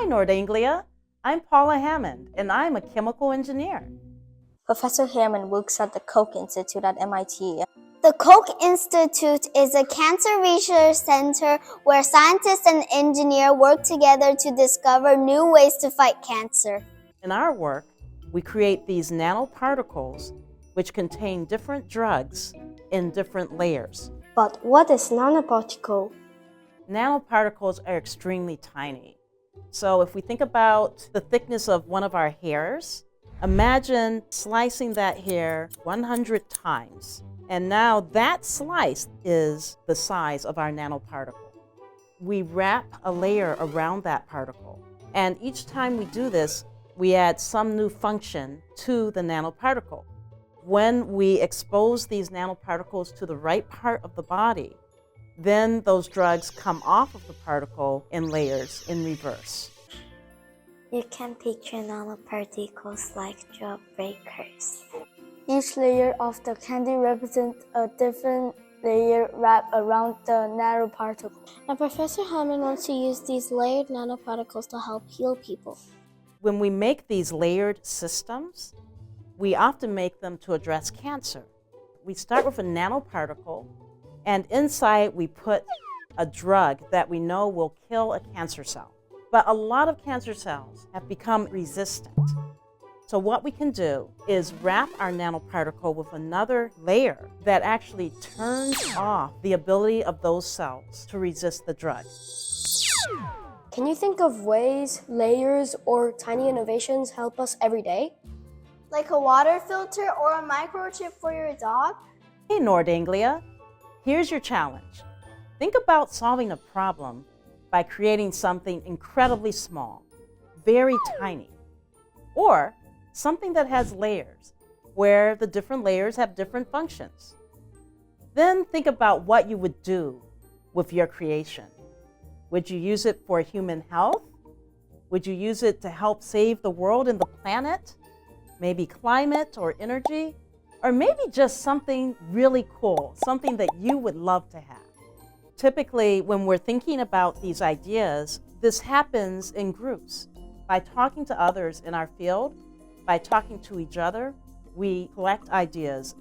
Hi, Nord Anglia. I'm Paula Hammond, and I'm a chemical engineer. Professor Hammond works at the Koch Institute at MIT. The Koch Institute is a cancer research center where scientists and engineers work together to discover new ways to fight cancer. In our work, we create these nanoparticles which contain different drugs in different layers. But what is nanoparticle? Nanoparticles are extremely tiny. So if we think about the thickness of one of our hairs, imagine slicing that hair 100 times. And now that slice is the size of our nanoparticle. We wrap a layer around that particle. And each time we do this, we add some new function to the nanoparticle. When we expose these nanoparticles to the right part of the body, then those drugs come off of the particle in layers in reverse. You can picture nanoparticles like jawbreakers. Each layer of the candy represents a different layer wrapped around the nanoparticle. And Professor Hammond wants to use these layered nanoparticles to help heal people. When we make these layered systems, we often make them to address cancer. We start with a nanoparticle, and inside we put a drug that we know will kill a cancer cell. But a lot of cancer cells have become resistant. So what we can do is wrap our nanoparticle with another layer that actually turns off the ability of those cells to resist the drug. Can you think of ways layers or tiny innovations help us every day? Like a water filter or a microchip for your dog? Hey, Nord Anglia, here's your challenge. Think about solving a problem by creating something incredibly small, very tiny, or something that has layers, where the different layers have different functions. Then think about what you would do with your creation. Would you use it for human health? Would you use it to help save the world and the planet? Maybe climate or energy? Or maybe just something really cool, something that you would love to have. Typically, when we're thinking about these ideas, this happens in groups. By talking to others in our field, by talking to each other, we collect ideas.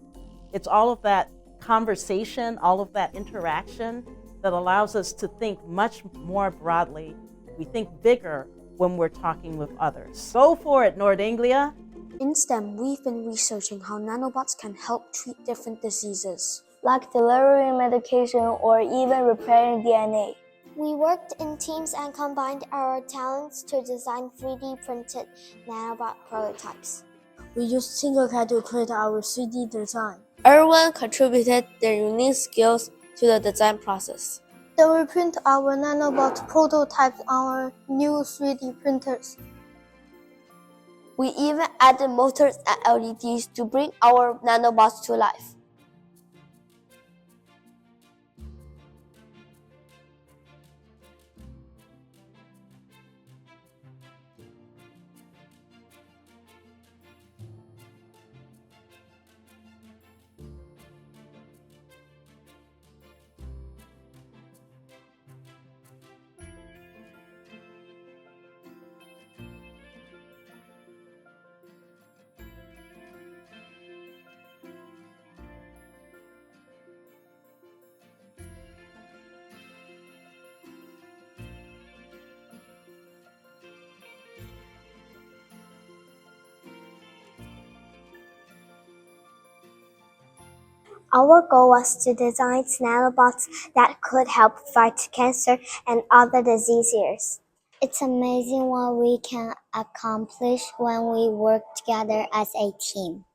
It's all of that conversation, all of that interaction that allows us to think much more broadly. We think bigger when we're talking with others. Go for it, Nord Anglia. In STEM, we've been researching how nanobots can help treat different diseases, Like delivering medication or even repairing DNA. We worked in teams and combined our talents to design 3D printed nanobot prototypes. We used Tinkercad to create our 3D design. Everyone contributed their unique skills to the design process. Then we print our nanobot prototypes on our new 3D printers. We even added motors and LEDs to bring our nanobots to life. Our goal was to design nanobots that could help fight cancer and other diseases. It's amazing what we can accomplish when we work together as a team.